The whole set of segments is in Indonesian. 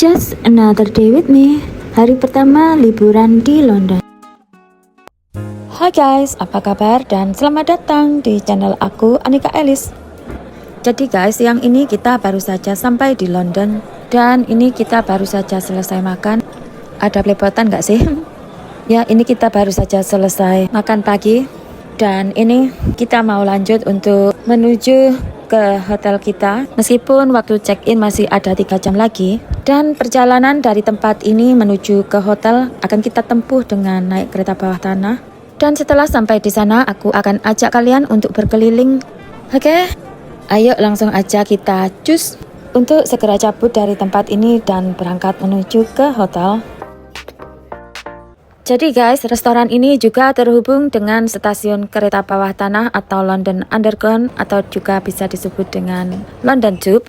Just another day with me. Hari pertama liburan di London. Hai guys, apa kabar dan selamat datang di channel aku, Anika Elis. Jadi guys, yang ini kita baru saja sampai di London dan ini kita baru saja selesai makan. Ada belepotan gak sih? Ya, ini kita baru saja selesai makan pagi dan ini kita mau lanjut untuk menuju ke hotel kita. Meskipun waktu check-in masih ada 3 jam lagi dan perjalanan dari tempat ini menuju ke hotel akan kita tempuh dengan naik kereta bawah tanah. Dan setelah sampai di sana aku akan ajak kalian untuk berkeliling. Oke? Ayo langsung aja kita cus untuk segera cabut dari tempat ini dan berangkat menuju ke hotel. Jadi guys, restoran ini juga terhubung dengan stasiun kereta bawah tanah atau London Underground atau juga bisa disebut dengan London Tube.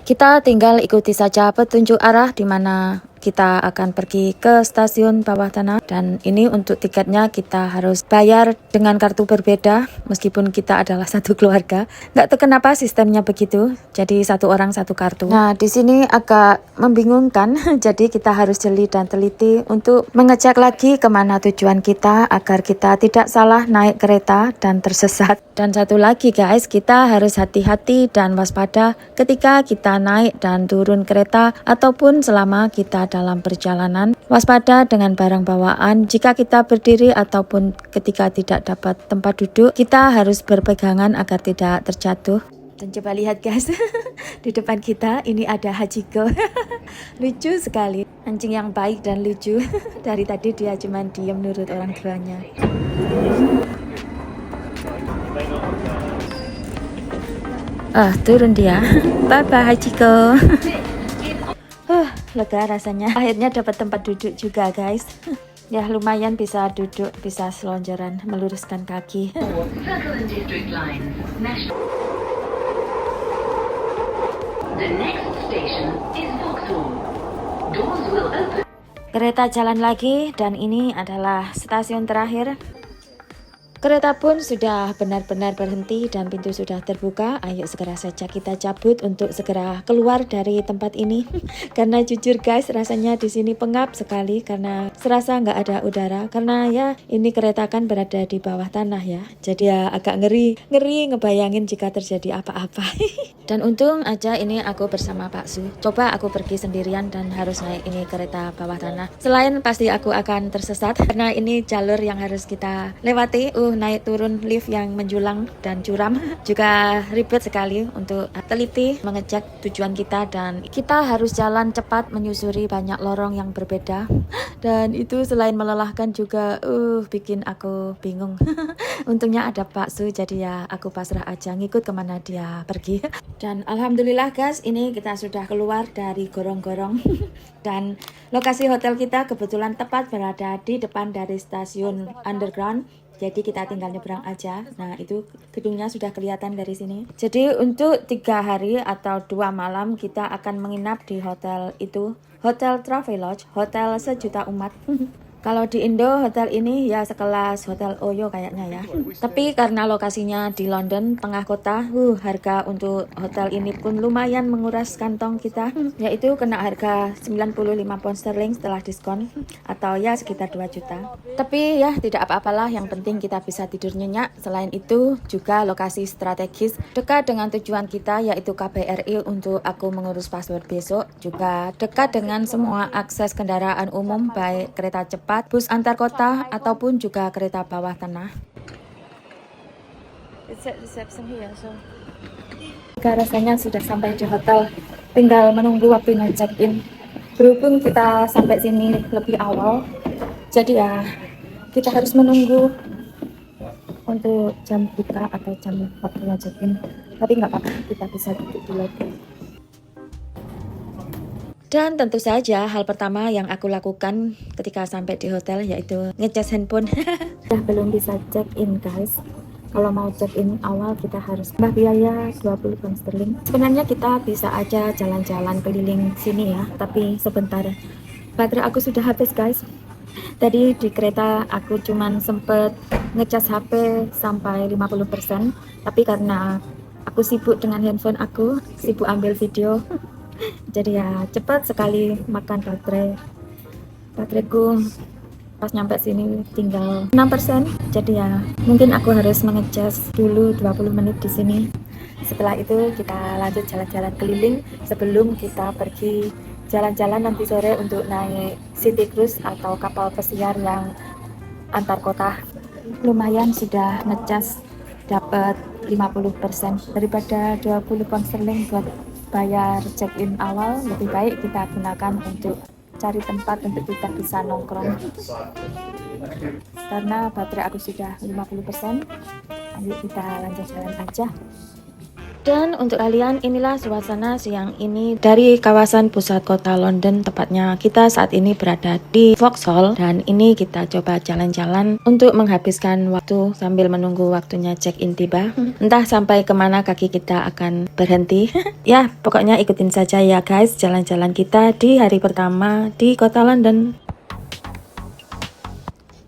Kita tinggal ikuti saja petunjuk arah di mana kita akan pergi ke stasiun bawah tanah, dan ini untuk tiketnya kita harus bayar dengan kartu berbeda meskipun kita adalah satu keluarga. Nggak tahu kenapa sistemnya begitu, jadi satu orang satu kartu. Nah di sini agak membingungkan, jadi kita harus jeli dan teliti untuk mengecek lagi kemana tujuan kita agar kita tidak salah naik kereta dan tersesat. Dan satu lagi guys, kita harus hati-hati dan waspada ketika kita naik dan turun kereta ataupun selama kita dalam perjalanan. Waspada dengan barang bawaan. Jika kita berdiri ataupun ketika tidak dapat tempat duduk, kita harus berpegangan agar tidak terjatuh. Dan coba lihat guys, di depan kita ini ada Hachiko. Lucu sekali, anjing yang baik dan lucu. Dari tadi dia cuma diam nurut orang tuanya. Turun dia. Bye bye Hachiko. Lega rasanya. Akhirnya dapat tempat duduk juga guys. Ya lumayan bisa duduk, bisa selonjoran, meluruskan kaki. Kereta jalan lagi dan ini adalah stasiun terakhir. Kereta pun sudah benar-benar berhenti dan pintu sudah terbuka. Ayo segera saja kita cabut untuk segera keluar dari tempat ini. Karena jujur guys, rasanya di sini pengap sekali karena serasa nggak ada udara. Karena ya ini kereta kan berada di bawah tanah ya. Jadi ya agak ngeri ngebayangin jika terjadi apa-apa. Dan untung aja ini aku bersama Pak Su. Coba aku pergi sendirian dan harus naik ini kereta bawah tanah. Selain pasti aku akan tersesat karena ini jalur yang harus kita lewati. Naik turun lift yang menjulang dan curam juga ribet sekali untuk teliti mengecek tujuan kita, dan kita harus jalan cepat menyusuri banyak lorong yang berbeda, dan itu selain melelahkan juga bikin aku bingung. Untungnya ada Pak Su, jadi ya aku pasrah aja ngikut kemana dia pergi. Dan alhamdulillah guys, ini kita sudah keluar dari gorong-gorong dan lokasi hotel kita kebetulan tepat berada di depan dari stasiun Underground. Jadi kita tinggal nyebrang aja. Nah itu gedungnya sudah kelihatan dari sini. Jadi untuk 3 hari atau 2 malam kita akan menginap di hotel itu. Hotel Travelodge, hotel sejuta umat. Kalau di Indo hotel ini ya sekelas hotel Oyo kayaknya ya. Tapi karena lokasinya di London tengah kota, harga untuk hotel ini pun lumayan menguras kantong kita. Yaitu kena harga 95 pound sterling setelah diskon, atau ya sekitar 2 juta. Tapi ya tidak apa-apalah, yang penting kita bisa tidur nyenyak. Selain itu juga lokasi strategis dekat dengan tujuan kita yaitu KBRI untuk aku mengurus paspor besok. Juga dekat dengan semua akses kendaraan umum baik kereta cepat, bus antar kota ataupun juga kereta bawah tanah. Rasanya sudah sampai di hotel, tinggal menunggu waktunya check-in. Berhubung kita sampai sini lebih awal, jadi ya kita harus menunggu untuk jam buka atau jam waktunya check-in. Tapi nggak apa-apa, kita bisa duduk di lobby. Dan tentu saja hal pertama yang aku lakukan ketika sampai di hotel yaitu ngecas handphone. Belum bisa check-in guys. Kalau mau check-in awal kita harus tambah biaya 20 pound sterling. Sebenarnya kita bisa aja jalan-jalan keliling sini ya, tapi sebentar. Baterai aku sudah habis guys. Tadi di kereta aku cuman sempet ngecas HP sampai 50%, tapi karena aku sibuk dengan handphone aku, sibuk ambil video, Jadi ya cepat sekali makan bateraiku pas nyampe sini tinggal 6%. Jadi ya mungkin aku harus mengecas dulu 20 menit di sini. Setelah itu kita lanjut jalan-jalan keliling sebelum kita pergi jalan-jalan nanti sore untuk naik City Cruise atau kapal pesiar yang antar kota. Lumayan sudah ngecas dapat 50% daripada 20 pound sterling buat bayar check-in awal. Lebih baik kita gunakan untuk cari tempat untuk kita bisa nongkrong, karena baterai aku sudah 50%. Ayo kita lanjut jalan aja. Dan untuk kalian, inilah suasana siang ini dari kawasan pusat kota London. Tepatnya kita saat ini berada di Vauxhall, dan ini kita coba jalan-jalan untuk menghabiskan waktu sambil menunggu waktunya check-in tiba. Entah sampai kemana kaki kita akan berhenti. Ya, pokoknya ikutin saja ya guys jalan-jalan kita di hari pertama di kota London.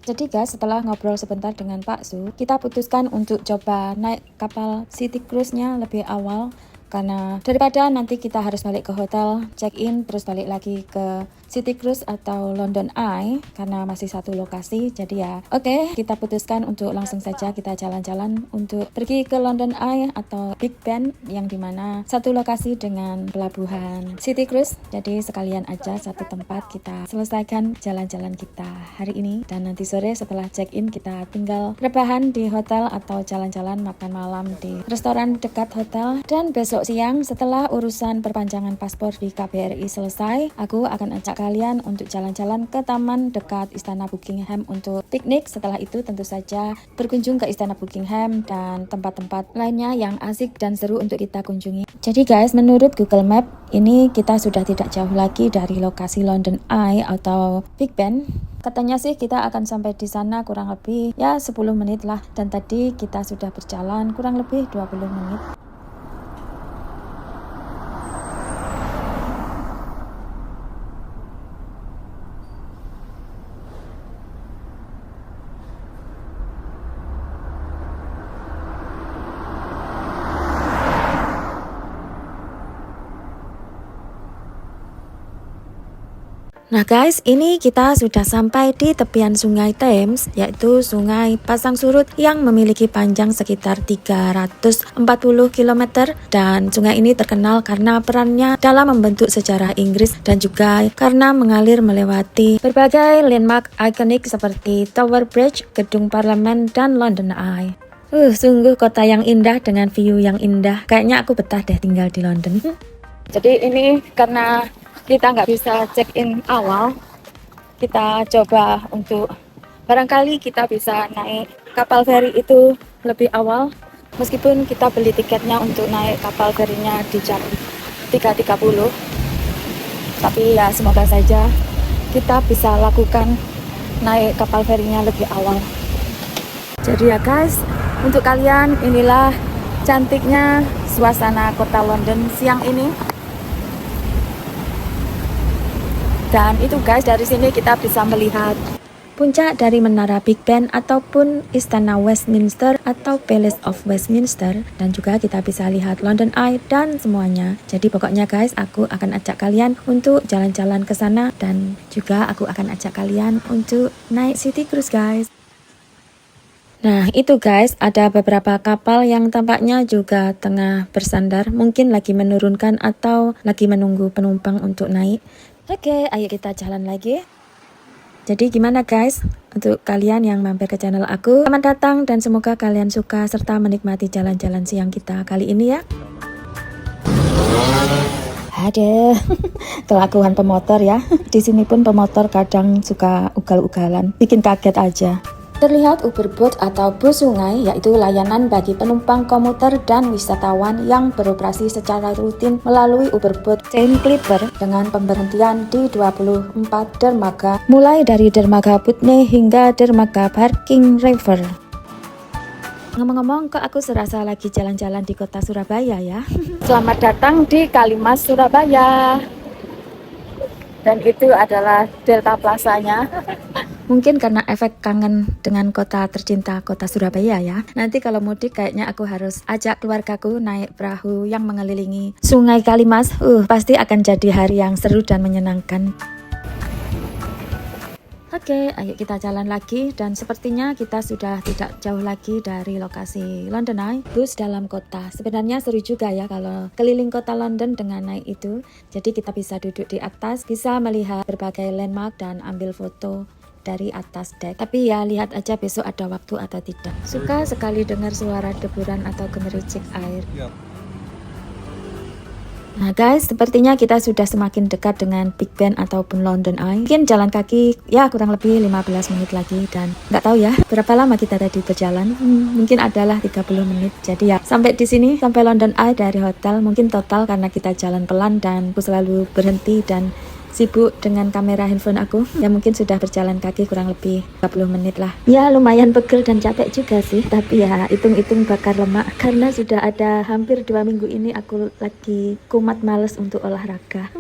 Jadi guys, setelah ngobrol sebentar dengan Pak Su, kita putuskan untuk coba naik kapal City Cruise-nya lebih awal, karena daripada nanti kita harus balik ke hotel, check-in, terus balik lagi ke City Cruise atau London Eye, karena masih satu lokasi. Jadi ya oke, kita putuskan untuk langsung saja kita jalan-jalan untuk pergi ke London Eye atau Big Ben, yang dimana satu lokasi dengan pelabuhan City Cruise. Jadi sekalian aja satu tempat kita selesaikan jalan-jalan kita hari ini, dan nanti sore setelah check-in kita tinggal rebahan di hotel atau jalan-jalan makan malam di restoran dekat hotel. Dan besok siang setelah urusan perpanjangan paspor di KBRI selesai, aku akan ajak kalian untuk jalan-jalan ke taman dekat Istana Buckingham untuk piknik. Setelah itu tentu saja berkunjung ke Istana Buckingham dan tempat-tempat lainnya yang asik dan seru untuk kita kunjungi. Jadi guys, menurut Google Map ini kita sudah tidak jauh lagi dari lokasi London Eye atau Big Ben. Katanya sih kita akan sampai di sana kurang lebih ya 10 menit lah, dan tadi kita sudah berjalan kurang lebih 20 menit. Nah guys, ini kita sudah sampai di tepian sungai Thames, yaitu sungai pasang surut yang memiliki panjang sekitar 340 km, dan sungai ini terkenal karena perannya dalam membentuk sejarah Inggris dan juga karena mengalir melewati berbagai landmark ikonik seperti Tower Bridge, Gedung Parlemen, dan London Eye. Sungguh kota yang indah dengan view yang indah. Kayaknya aku betah deh tinggal di London. Jadi ini karena kita nggak bisa check-in awal, kita coba untuk barangkali kita bisa naik kapal feri itu lebih awal, meskipun kita beli tiketnya untuk naik kapal ferinya di jam 3.30, tapi ya semoga saja kita bisa lakukan naik kapal ferinya lebih awal. Jadi ya guys, untuk kalian inilah cantiknya suasana kota London siang ini. Dan itu guys, dari sini kita bisa melihat puncak dari menara Big Ben ataupun Istana Westminster atau Palace of Westminster, dan juga kita bisa lihat London Eye dan semuanya. Jadi pokoknya guys, aku akan ajak kalian untuk jalan-jalan ke sana, dan juga aku akan ajak kalian untuk naik City Cruise guys. Nah itu guys, ada beberapa kapal yang tampaknya juga tengah bersandar, mungkin lagi menurunkan atau lagi menunggu penumpang untuk naik. Oke, ayo kita jalan lagi. Jadi gimana guys, untuk kalian yang mampir ke channel aku, selamat datang dan semoga kalian suka serta menikmati jalan-jalan siang kita kali ini ya. Ada kelakuan pemotor ya. Di sini pun pemotor kadang suka ugal-ugalan, bikin kaget aja. Terlihat Uberboat atau bus sungai, yaitu layanan bagi penumpang komuter dan wisatawan yang beroperasi secara rutin melalui Uberboat Chain Clipper dengan pemberhentian di 24 dermaga, mulai dari dermaga Putney hingga dermaga Barking River. Ngomong-ngomong, kok aku serasa lagi jalan-jalan di kota Surabaya ya. Selamat datang di Kalimas, Surabaya. Dan itu adalah Delta Plaza-nya. Mungkin karena efek kangen dengan kota tercinta, kota Surabaya ya. Nanti kalau mudik kayaknya aku harus ajak keluargaku naik perahu yang mengelilingi Sungai Kalimas. Pasti akan jadi hari yang seru dan menyenangkan. Oke, ayo kita jalan lagi, dan sepertinya kita sudah tidak jauh lagi dari lokasi London Eye, bus dalam kota. Sebenarnya seru juga ya kalau keliling kota London dengan naik itu. Jadi kita bisa duduk di atas, bisa melihat berbagai landmark dan ambil foto dari atas deck. Tapi ya lihat aja besok ada waktu atau tidak. Suka sekali dengar suara deburan atau gemericik air. Nah guys, sepertinya kita sudah semakin dekat dengan Big Ben ataupun London Eye. Mungkin jalan kaki ya kurang lebih 15 menit lagi, dan nggak tahu ya berapa lama kita tadi berjalan. Mungkin adalah 30 menit. Jadi ya sampai di sini, sampai London Eye dari hotel, mungkin total karena kita jalan pelan dan aku selalu berhenti dan sibuk dengan kamera handphone aku, ya mungkin sudah berjalan kaki kurang lebih 30 menit lah. Ya lumayan pegel dan capek juga sih, tapi ya hitung-hitung bakar lemak karena sudah ada hampir 2 minggu ini aku lagi kumat males untuk olahraga.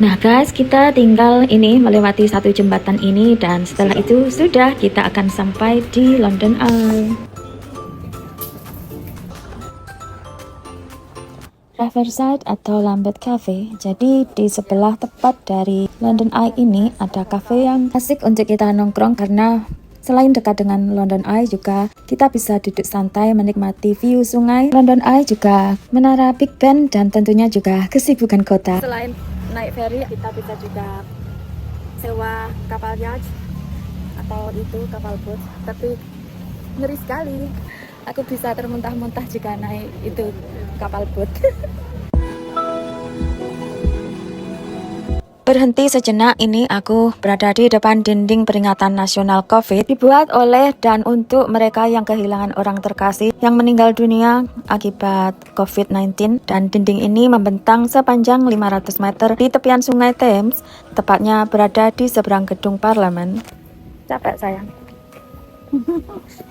Nah guys, kita tinggal ini melewati satu jembatan ini, dan setelah itu sudah kita akan sampai di London Eye. Riverside atau Lambeth Cafe. Jadi di sebelah tepat dari London Eye ini ada cafe yang asik untuk kita nongkrong, karena selain dekat dengan London Eye juga kita bisa duduk santai menikmati view sungai. London Eye juga menara Big Ben dan tentunya juga kesibukan kota. Selain naik ferry, kita bisa juga sewa kapal yacht atau itu kapal boat, tapi ngeri sekali. Aku bisa termuntah-muntah jika naik itu kapal boat. Berhenti sejenak, ini aku berada di depan dinding peringatan nasional COVID, dibuat oleh dan untuk mereka yang kehilangan orang terkasih yang meninggal dunia akibat COVID-19, dan dinding ini membentang sepanjang 500 meter di tepian sungai Thames, tepatnya berada di seberang gedung parlemen. Capek sayang.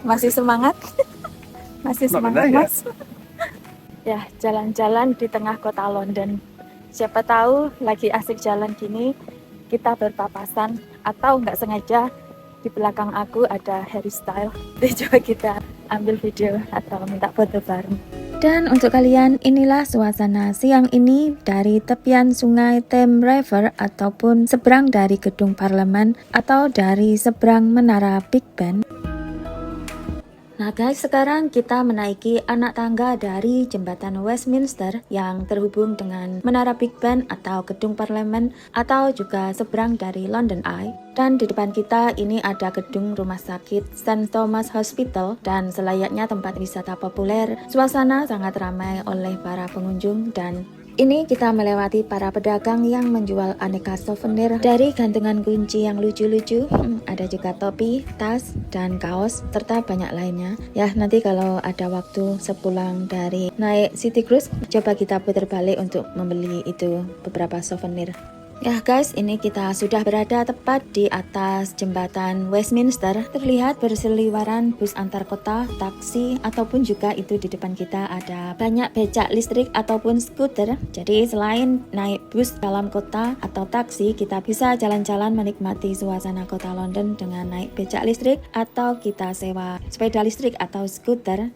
Masih semangat? Masih semangat mas? Ya, jalan-jalan di tengah kota London. Siapa tahu lagi asik jalan gini, kita berpapasan atau nggak sengaja di belakang aku ada Harry Styles. Jadi coba kita ambil video atau minta foto bareng. Dan untuk kalian, inilah suasana siang ini dari tepian sungai Thames River ataupun seberang dari gedung parlemen atau dari seberang menara Big Ben. Nah guys, sekarang kita menaiki anak tangga dari jembatan Westminster yang terhubung dengan menara Big Ben atau gedung parlemen atau juga seberang dari London Eye. Dan di depan kita ini ada gedung rumah sakit St. Thomas Hospital, dan selayaknya tempat wisata populer, suasana sangat ramai oleh para pengunjung. Dan ini kita melewati para pedagang yang menjual aneka souvenir dari gantungan kunci yang lucu-lucu. Ada juga topi, tas, dan kaos, serta banyak lainnya. Ya, nanti kalau ada waktu sepulang dari naik City Cruise, coba kita putar balik untuk membeli itu beberapa souvenir. Ya guys, ini kita sudah berada tepat di atas jembatan Westminster. Terlihat berseliweran bus antar kota, taksi, ataupun juga itu di depan kita ada banyak becak listrik ataupun skuter. Jadi selain naik bus dalam kota atau taksi, kita bisa jalan-jalan menikmati suasana kota London dengan naik becak listrik atau kita sewa sepeda listrik atau skuter.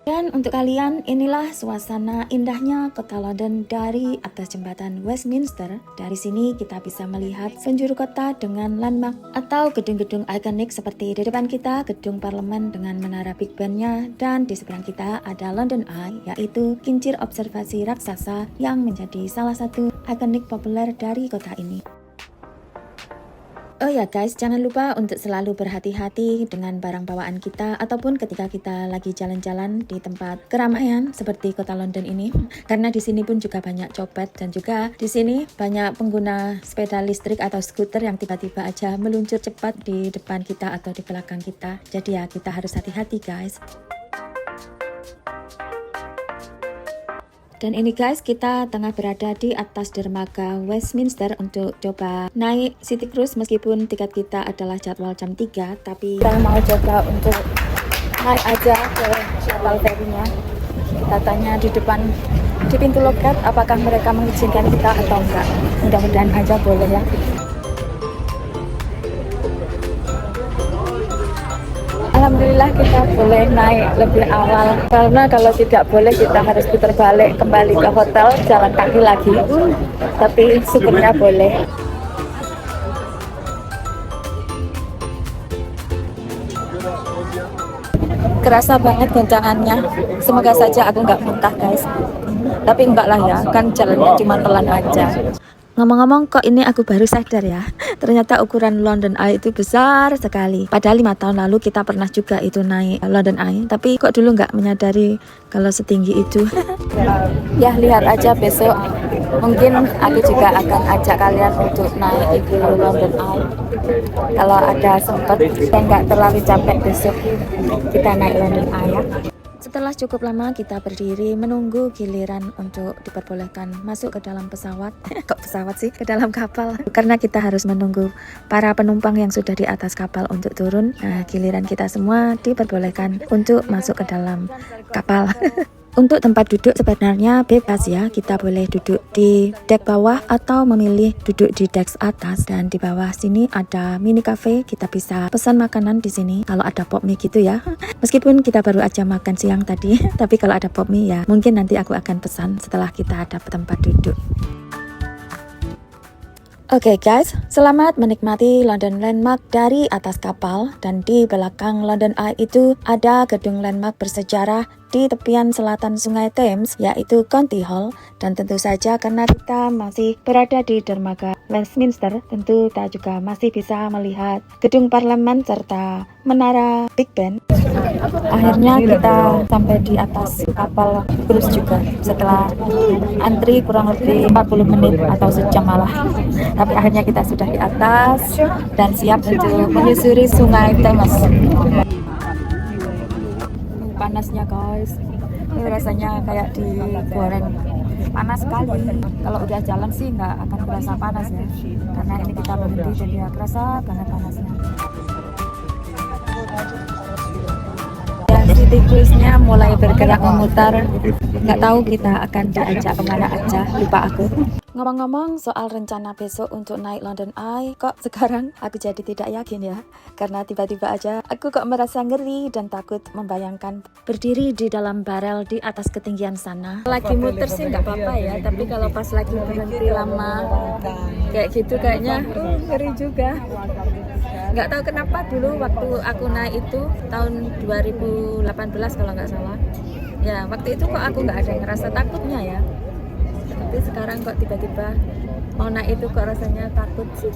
Dan untuk kalian, inilah suasana indahnya kota London dari atas jembatan Westminster. Dari sini kita bisa melihat penjuru kota dengan landmark atau gedung-gedung ikonik seperti di depan kita gedung parlemen dengan menara Big Ben-nya, dan di seberang kita ada London Eye, yaitu kincir observasi raksasa yang menjadi salah satu ikonik populer dari kota ini. Oh ya guys, jangan lupa untuk selalu berhati-hati dengan barang bawaan kita ataupun ketika kita lagi jalan-jalan di tempat keramaian seperti kota London ini, karena di sini pun juga banyak copet, dan juga di sini banyak pengguna sepeda listrik atau skuter yang tiba-tiba aja meluncur cepat di depan kita atau di belakang kita. Jadi ya kita harus hati-hati guys. Dan ini guys, kita tengah berada di atas dermaga Westminster untuk coba naik City Cruise, meskipun tiket kita adalah jadwal jam 3, tapi kita mau coba untuk naik aja ke kapal ferinya. Kita tanya di depan di pintu loket apakah mereka mengizinkan kita atau enggak. Mudah-mudahan aja boleh ya. Alhamdulillah kita boleh naik lebih awal, karena kalau tidak boleh kita harus putar balik kembali ke hotel, jalan kaki lagi. Tapi syukurnya boleh. Kerasa banget goncangannya. Semoga saja aku nggak muntah guys. Tapi enggak lah ya, kan jalannya cuma pelan aja. Ngomong-ngomong, kok ini aku baru sadar ya, ternyata ukuran London Eye itu besar sekali. Padahal 5 tahun lalu kita pernah juga itu naik London Eye, tapi kok dulu nggak menyadari kalau setinggi itu. Ya lihat aja besok, mungkin aku juga akan ajak kalian untuk naik itu London Eye. Kalau ada sempat dan nggak terlalu capek besok, kita naik London Eye ya. Setelah cukup lama kita berdiri menunggu giliran untuk diperbolehkan masuk ke dalam pesawat. Kok pesawat sih? Ke dalam kapal. Karena kita harus menunggu para penumpang yang sudah di atas kapal untuk turun. Nah, giliran kita semua diperbolehkan untuk masuk ke dalam kapal. Untuk tempat duduk sebenarnya bebas ya, kita boleh duduk di dek bawah atau memilih duduk di dek atas. Dan di bawah sini ada mini cafe, kita bisa pesan makanan di sini kalau ada pop mie gitu ya. Meskipun kita baru aja makan siang tadi, tapi kalau ada pop mie ya mungkin nanti aku akan pesan setelah kita dapat tempat duduk. Oke guys, selamat menikmati London Landmark dari atas kapal. Dan di belakang London Eye itu ada gedung landmark bersejarah di tepian selatan Sungai Thames, yaitu County Hall. Dan tentu saja karena kita masih berada di dermaga Westminster, tentu kita juga masih bisa melihat gedung parlemen serta menara Big Ben. Akhirnya kita sampai di atas kapal cruise juga setelah antri kurang lebih 40 menit atau sejam malah. Tapi akhirnya kita sudah di atas dan siap untuk menyusuri Sungai Thames. Panasnya guys, ini rasanya kayak digoreng, panas sekali. Kalau udah jalan sih nggak akan terasa panas ya, karena ini kita berhenti jadi ya kerasa banget panasnya. City Cruise-nya mulai bergerak memutar. Nggak tahu kita akan diajak kemana aja, lupa aku. Ngomong-ngomong soal rencana besok untuk naik London Eye, kok sekarang aku jadi tidak yakin ya. Karena tiba-tiba aja aku kok merasa ngeri dan takut membayangkan berdiri di dalam barel di atas ketinggian sana. Lagi muter sih nggak apa-apa ya, tapi kalau pas lagi berhenti lama kayak gitu kayaknya ngeri juga. Nggak tahu kenapa dulu waktu aku naik itu tahun 2018 kalau nggak salah ya, waktu itu kok aku nggak ada ngerasa takutnya ya, tapi sekarang kok tiba-tiba mau naik itu kok rasanya takut sih.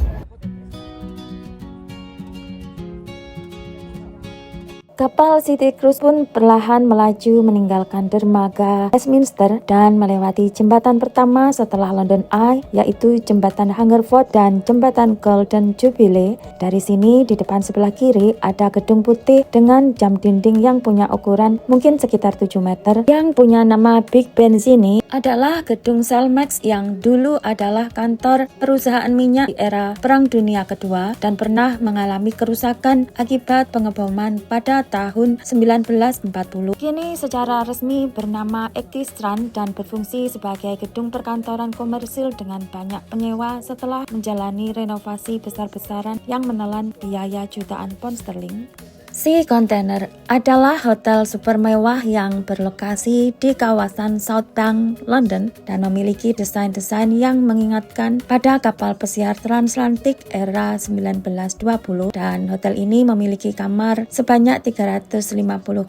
Kapal City Cruise pun perlahan melaju meninggalkan dermaga Westminster dan melewati jembatan pertama setelah London Eye, yaitu jembatan Hungerford dan jembatan Golden Jubilee. Dari sini di depan sebelah kiri ada gedung putih dengan jam dinding yang punya ukuran mungkin sekitar 7 meter yang punya nama Big Ben. Sini adalah gedung Cellmax yang dulu adalah kantor perusahaan minyak di era Perang Dunia Kedua dan pernah mengalami kerusakan akibat pengeboman pada tahun 1940. Kini secara resmi bernama Equestrian dan berfungsi sebagai gedung perkantoran komersil dengan banyak penyewa setelah menjalani renovasi besar-besaran yang menelan biaya jutaan pound sterling. Sea Container adalah hotel super mewah yang berlokasi di kawasan South Bank, London dan memiliki desain-desain yang mengingatkan pada kapal pesiar transatlantik era 1920, dan hotel ini memiliki kamar sebanyak 350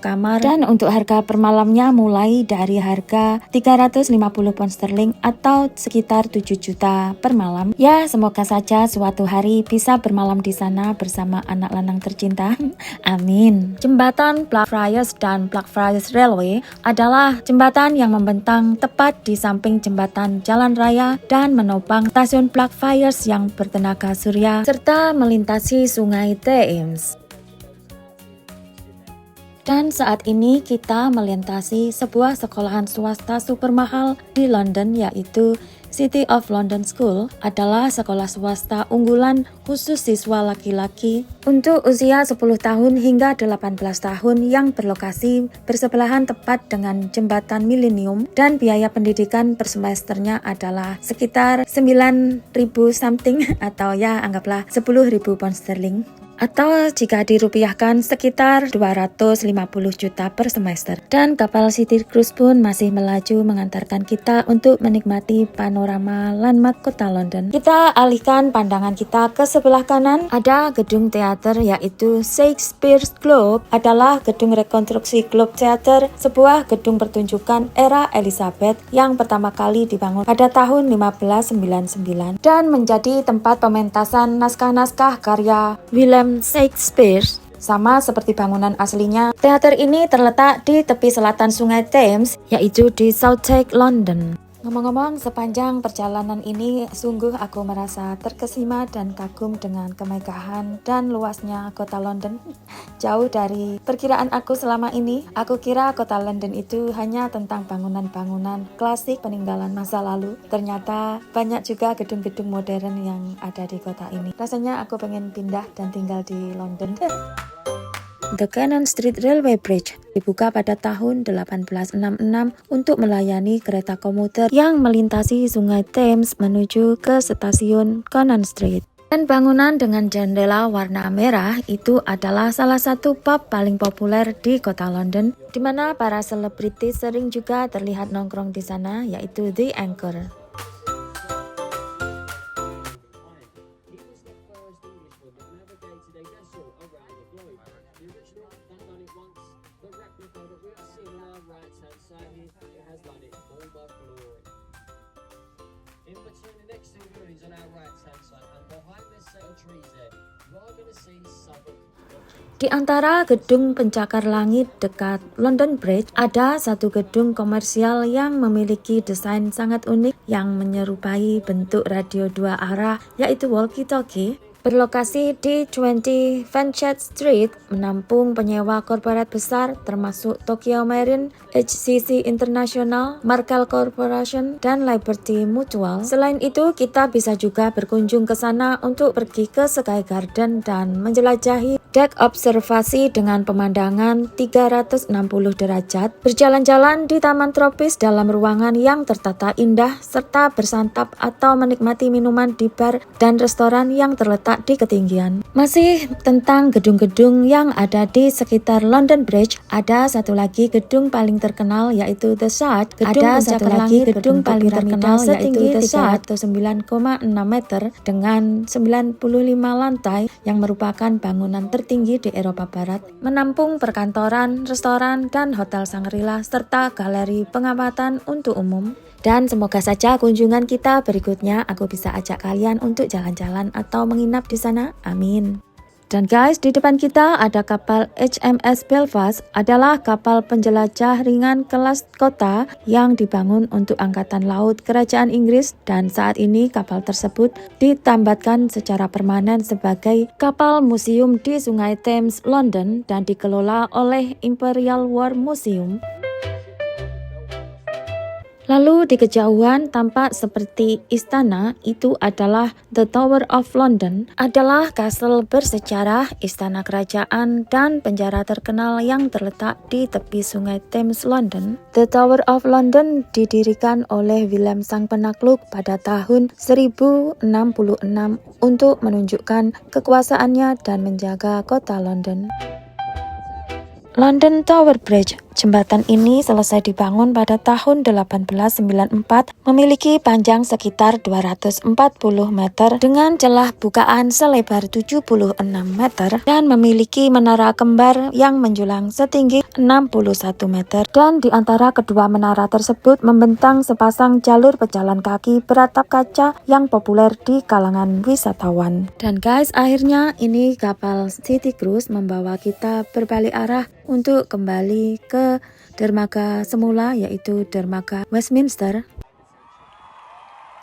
kamar dan untuk harga per malamnya mulai dari harga 350 pound sterling atau sekitar 7 juta per malam. Ya, semoga saja suatu hari bisa bermalam di sana bersama anak lanang tercinta. Amin. Jembatan Blackfriars dan Blackfriars Railway adalah jembatan yang membentang tepat di samping jembatan jalan raya dan menopang stasiun Blackfriars yang bertenaga surya serta melintasi Sungai Thames. Dan saat ini kita melintasi sebuah sekolahan swasta super mahal di London, yaitu City of London School. Adalah sekolah swasta unggulan khusus siswa laki-laki untuk usia 10 tahun hingga 18 tahun yang berlokasi bersebelahan tepat dengan jembatan Millennium, dan biaya pendidikan per semesternya adalah sekitar 9.000 something atau ya anggaplah 10.000 pound sterling. Atau jika dirupiahkan sekitar 250 juta per semester. Dan kapal City Cruise pun masih melaju mengantarkan kita untuk menikmati panorama landmark kota London. Kita alihkan pandangan kita ke sebelah kanan, ada gedung teater yaitu Shakespeare's Globe. Adalah gedung rekonstruksi Globe Theatre, sebuah gedung pertunjukan era Elizabeth yang pertama kali dibangun pada tahun 1599 dan menjadi tempat pementasan naskah-naskah karya William Shakespeare. Sama seperti bangunan aslinya, teater ini terletak di tepi selatan Sungai Thames, yaitu di Southwark, London. Ngomong-ngomong, sepanjang perjalanan ini sungguh aku merasa terkesima dan kagum dengan kemegahan dan luasnya kota London. Jauh dari perkiraan aku selama ini. Aku kira kota London itu hanya tentang bangunan-bangunan klasik peninggalan masa lalu. Ternyata banyak juga gedung-gedung modern yang ada di kota ini. Rasanya aku pengen pindah dan tinggal di London. The Cannon Street Railway Bridge dibuka pada tahun 1866 untuk melayani kereta komuter yang melintasi Sungai Thames menuju ke stasiun Cannon Street. Dan bangunan dengan jendela warna merah itu adalah salah satu pub paling populer di kota London, di mana para selebritis sering juga terlihat nongkrong di sana, yaitu The Anchor. Di antara gedung pencakar langit dekat London Bridge, ada satu gedung komersial yang memiliki desain sangat unik yang menyerupai bentuk radio dua arah, yaitu walkie-talkie. Berlokasi di 20 Fenchurch Street, menampung penyewa korporat besar termasuk Tokyo Marine, HCC International, Markel Corporation, dan Liberty Mutual. Selain itu, kita bisa juga berkunjung ke sana untuk pergi ke Sky Garden dan menjelajahi dek observasi dengan pemandangan 360 derajat, berjalan-jalan di taman tropis dalam ruangan yang tertata indah, serta bersantap atau menikmati minuman di bar dan restoran yang terletak di ketinggian. Masih tentang gedung-gedung yang ada di sekitar London Bridge, ada satu lagi gedung paling terkenal yaitu The Shard. Ada satu lagi gedung paling terkenal yaitu The Shard, 9,6 meter dengan 95 lantai yang merupakan bangunan tertinggi di Eropa Barat, menampung perkantoran, restoran, dan hotel Shangri-La serta galeri pengamatan untuk umum. Dan semoga saja kunjungan kita berikutnya aku bisa ajak kalian untuk jalan-jalan atau menginap di sana. Amin. Dan guys, di depan kita ada kapal HMS Belfast, adalah kapal penjelajah ringan kelas kota yang dibangun untuk Angkatan Laut Kerajaan Inggris, dan saat ini kapal tersebut ditambatkan secara permanen sebagai kapal museum di Sungai Thames, London, dan dikelola oleh Imperial War Museum. Lalu di kejauhan tampak seperti istana, itu adalah The Tower of London, adalah kastel bersejarah, istana kerajaan, dan penjara terkenal yang terletak di tepi Sungai Thames, London. The Tower of London didirikan oleh William Sang Penakluk pada tahun 1066 untuk menunjukkan kekuasaannya dan menjaga kota London. London Tower Bridge. Jembatan ini selesai dibangun pada tahun 1894, memiliki panjang sekitar 240 meter dengan celah bukaan selebar 76 meter dan memiliki menara kembar yang menjulang setinggi 61 meter. Dan di antara kedua menara tersebut membentang sepasang jalur pejalan kaki beratap kaca yang populer di kalangan wisatawan. Dan guys, akhirnya ini kapal City Cruise membawa kita berbalik arah untuk kembali ke dermaga semula, yaitu dermaga Westminster.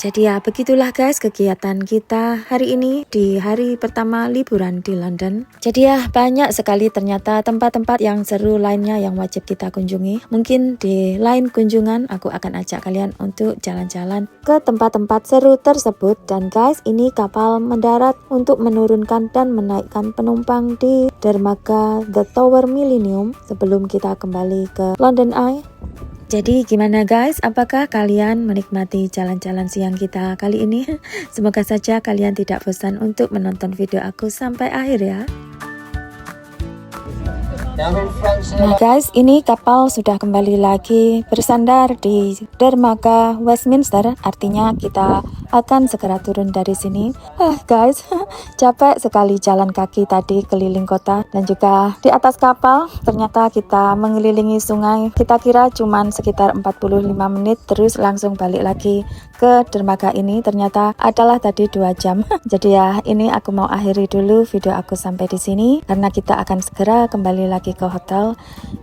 Jadi ya begitulah guys kegiatan kita hari ini di hari pertama liburan di London. Jadi ya banyak sekali ternyata tempat-tempat yang seru lainnya yang wajib kita kunjungi. Mungkin di lain kunjungan aku akan ajak kalian untuk jalan-jalan ke tempat-tempat seru tersebut. Dan guys, ini kapal mendarat untuk menurunkan dan menaikkan penumpang di dermaga The Tower Millennium sebelum kita kembali ke London Eye. Jadi gimana guys, apakah kalian menikmati jalan-jalan siang kita kali ini? Semoga saja kalian tidak bosan untuk menonton video aku sampai akhir ya. Nah guys, ini kapal sudah kembali lagi bersandar di dermaga Westminster. Artinya kita akan segera turun dari sini. Guys, capek sekali jalan kaki tadi keliling kota. Dan juga di atas kapal ternyata kita mengelilingi sungai. Kita kira cuman sekitar 45 menit terus langsung balik lagi ke dermaga ini. Ternyata adalah tadi 2 jam. Jadi ya ini aku mau akhiri dulu video aku sampai di sini karena kita akan segera kembali lagi ke hotel.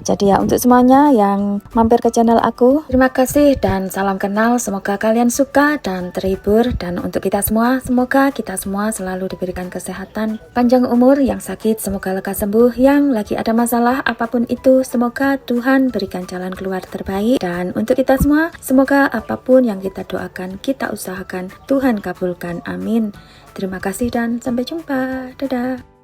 Jadi ya untuk semuanya yang mampir ke channel aku, terima kasih dan salam kenal. Semoga kalian suka dan terhibur. Dan untuk kita semua, semoga kita semua selalu diberikan kesehatan, panjang umur, yang sakit semoga lekas sembuh, yang lagi ada masalah apapun itu semoga Tuhan berikan jalan keluar terbaik. Dan untuk kita semua, semoga apapun yang kita doakan, kita usahakan, Tuhan kabulkan. Amin. Terima kasih dan sampai jumpa. Dadah.